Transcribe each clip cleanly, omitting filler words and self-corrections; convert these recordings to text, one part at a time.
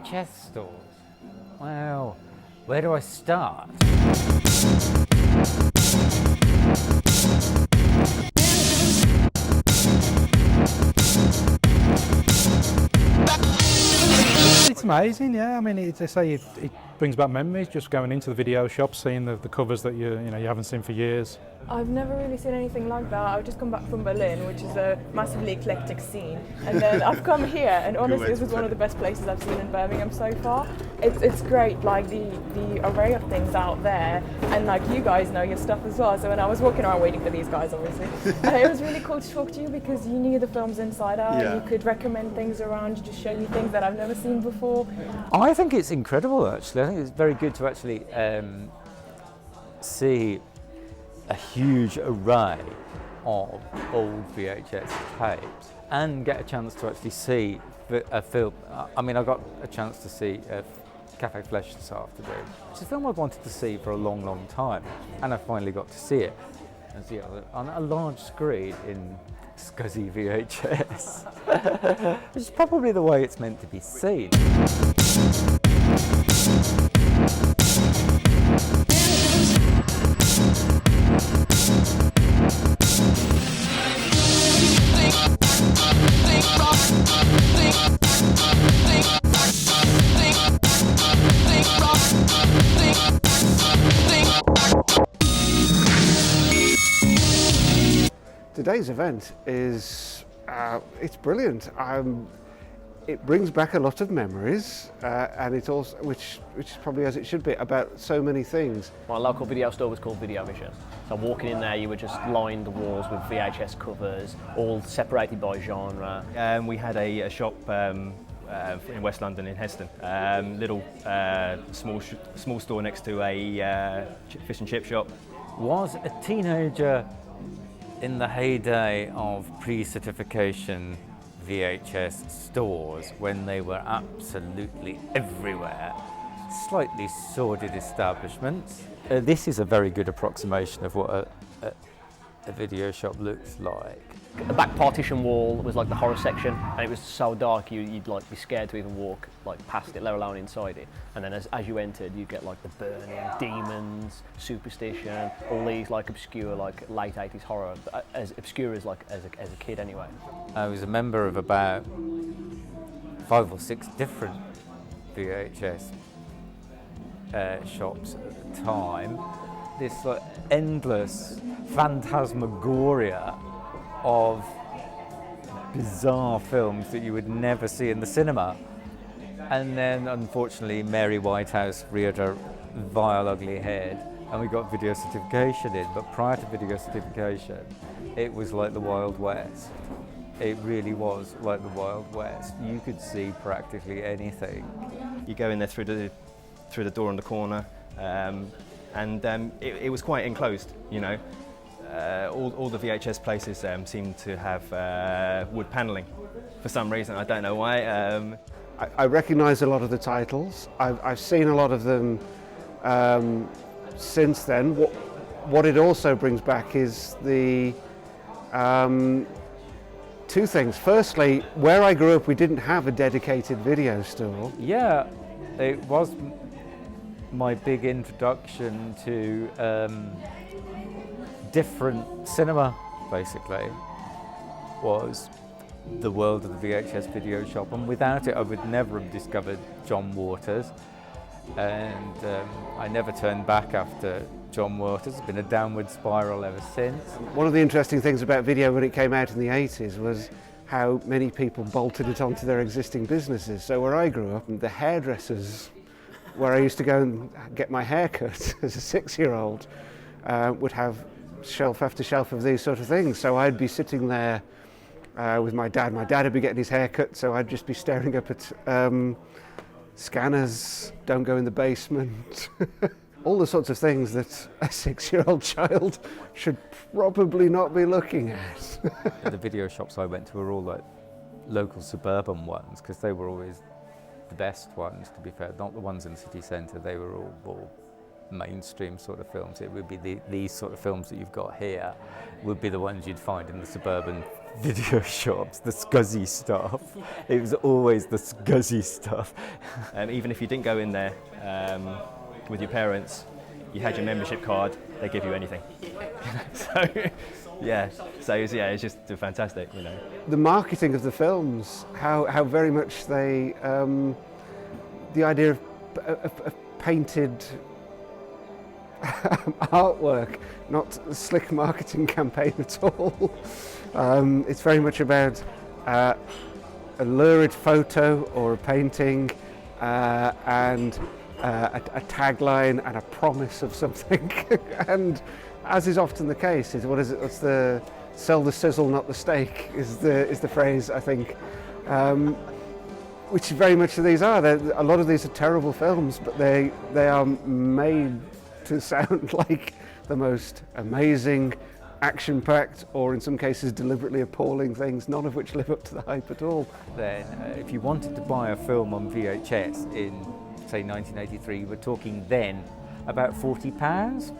VHS stores. Wow, where do I start? It's amazing, yeah. I mean, they say it brings back memories, just going into the video shop, seeing the covers that you haven't seen for years. I've never really seen anything like that. I've just come back from Berlin, which is a massively eclectic scene, and then I've come here, and honestly, this is one of the best places I've seen in Birmingham so far. It's great, like the array of things out there, and like you guys know your stuff as well. So when I was walking around waiting for these guys, obviously, it was really cool to talk to you because you knew the films inside out. Yeah. You could recommend things around, just show me things that I've never seen before. I think it's incredible, actually. I think it's very good to actually see a huge array of old VHS tapes and get a chance to actually see a film. I mean, I got a chance to see Cafe Flesh this afternoon, which is a film I've wanted to see for a long, long time, and I finally got to see it on a large screen in SCSI VHS, which is probably the way it's meant to be seen. Today's event is it's brilliant. It brings back a lot of memories, and it's also, which is probably as it should be, about so many things. My local video store was called Viva VHS. So walking in there, you would just line the walls with VHS covers, all separated by genre. We had a shop in West London in Heston, little small store next to a fish and chip shop. Was a teenager in the heyday of pre-certification VHS stores when they were absolutely everywhere. Slightly sordid establishments. This is a very good approximation of what a video shop looks like. The back partition wall was like the horror section, and it was so dark you'd like be scared to even walk like past it, let alone inside it. And then as you entered, you get like the burning, demons, superstition, all these like obscure like late 80s horror, as obscure as like as a kid anyway. I was a member of about 5 or 6 different VHS shops at the time. This like endless phantasmagoria of bizarre films that you would never see in the cinema. And then, unfortunately, Mary Whitehouse reared her vile, ugly head, and we got video certification in. But prior to video certification, it was like the Wild West. It really was like the Wild West. You could see practically anything. You go in there through the door on the corner, and it was quite enclosed, you know. All the VHS places seem to have wood panelling for some reason. I don't know why. I recognise a lot of the titles. I've seen a lot of them since then. What it also brings back is the two things. Firstly, where I grew up, we didn't have a dedicated video store. Yeah, it was my big introduction to different cinema, basically, was the world of the VHS video shop, and without it I would never have discovered John Waters, and I never turned back after John Waters. It's been a downward spiral ever since. One of the interesting things about video when it came out in the 80s was how many people bolted it onto their existing businesses. So where I grew up, the hairdressers, where I used to go and get my hair cut as a 6-year-old, would have shelf after shelf of these sort of things. So I'd be sitting there with my dad. My dad would be getting his hair cut, so I'd just be staring up at scanners, don't go in the basement. All the sorts of things that a 6-year-old child should probably not be looking at. The video shops I went to were all like local suburban ones, because they were always the best ones, to be fair. Not the ones in the city centre, they were all mainstream sort of films. It would be these sort of films that you've got here would be the ones you'd find in the suburban video shops, the scuzzy stuff. It was always the scuzzy stuff. Even if you didn't go in there with your parents, you had your membership card, they give you anything. So yeah, it's just fantastic, you know. The marketing of the films, how very much they, the idea of painted artwork, not a slick marketing campaign at all. It's very much about a lurid photo or a painting and a tagline and a promise of something. And as is often the case, what's the sell the sizzle, not the steak, is the phrase, I think. Which very much these are. A lot of these are terrible films, but they are made to sound like the most amazing, action-packed, or in some cases deliberately appalling things, none of which live up to the hype at all. Then, if you wanted to buy a film on VHS in, say, 1983, we're talking then about £40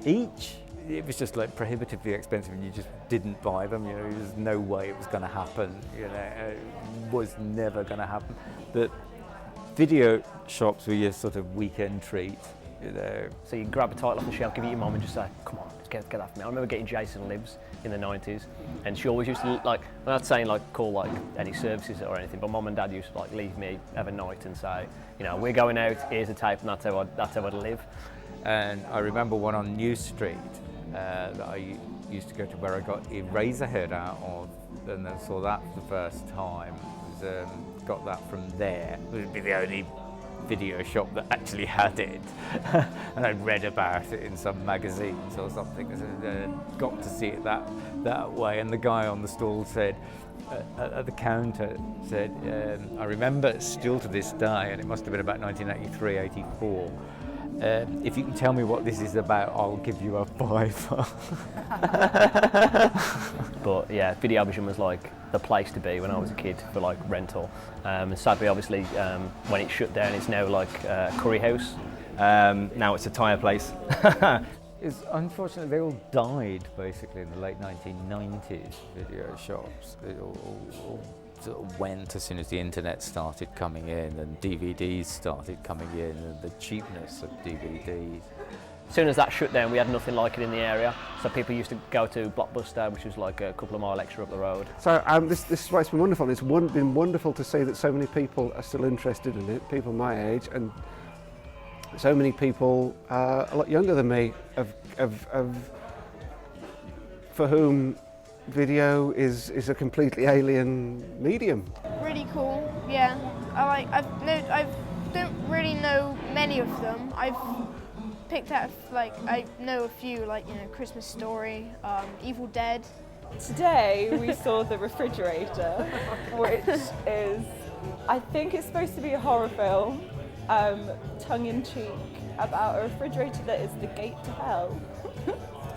each. It was just like prohibitively expensive, and you just didn't buy them. You know, there's no way it was going to happen. You know, it was never going to happen. But video shops were your sort of weekend treat. You know. So you grab a title off the shelf, give it to your mum and just say, come on, let's get that for me. I remember getting Jason Lives in the 90s, and she always used to, like, I'm not saying like call like any services or anything, but mum and dad used to like leave me every night and say, you know, we're going out, here's a tape, and that's how I'd live. And I remember one on New Street that I used to go to, where I got Eraserhead out of, and then saw that for the first time. Got that from there. It would be the only video shop that actually had it. And I'd read about it in some magazines or something. Got to see it that way. And the guy on the stall said, at the counter, said, I remember still to this day, and it must have been about 1983, 84, if you can tell me what this is about, I'll give you a $5. But yeah, Videovision was like the place to be when I was a kid for like rental. And sadly, obviously, when it shut down, it's now like a curry house. Now it's a tyre place. It's unfortunately they all died basically in the late 1990s. Video shops, they all sort of went as soon as the internet started coming in and DVDs started coming in, and the cheapness of DVDs. As soon as that shut down, we had nothing like it in the area. So people used to go to Blockbuster, which was like a couple of mile extra up the road. So this is why it's been wonderful. It's been wonderful to see that so many people are still interested in it, people my age, and so many people a lot younger than me, for whom video is a completely alien medium. Really cool, yeah. I don't really know many of them. I've picked out, like, I know a few, like, you know, Christmas Story, Evil Dead. Today we saw The Refrigerator, which is, I think it's supposed to be a horror film, tongue-in-cheek, about a refrigerator that is the gate to hell.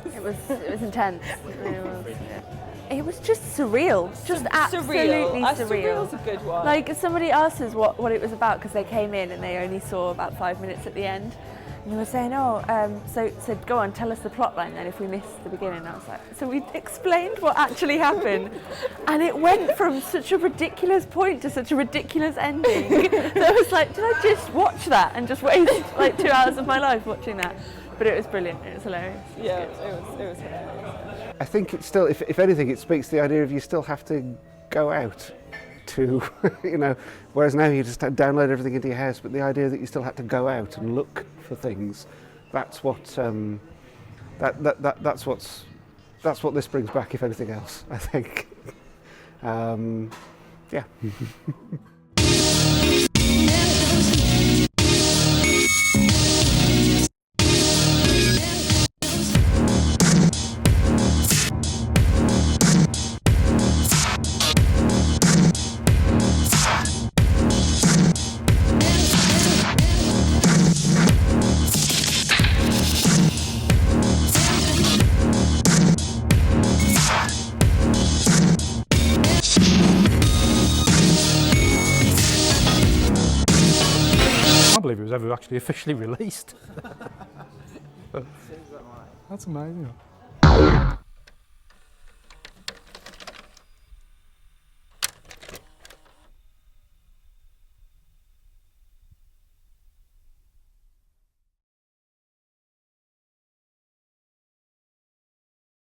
It was intense. It really was. Yeah. It was just surreal, just absolutely surreal. Surreal's a good one. Like, somebody asked us what it was about because they came in and they only saw about 5 minutes at the end. And they were saying, so go on, tell us the plot line then if we missed the beginning. And I was like, so we explained what actually happened. And it went from such a ridiculous point to such a ridiculous ending. So I was like, did I just watch that and just waste like 2 hours of my life watching that? But it was brilliant, it was hilarious. Yeah, it was hilarious. I think it's still, if anything, it speaks to the idea of you still have to go out to, you know, whereas now you just download everything into your house, but the idea that you still had to go out and look for things, that's what that's what this brings back, if anything else, I think. Yeah. was ever actually officially released. That's amazing.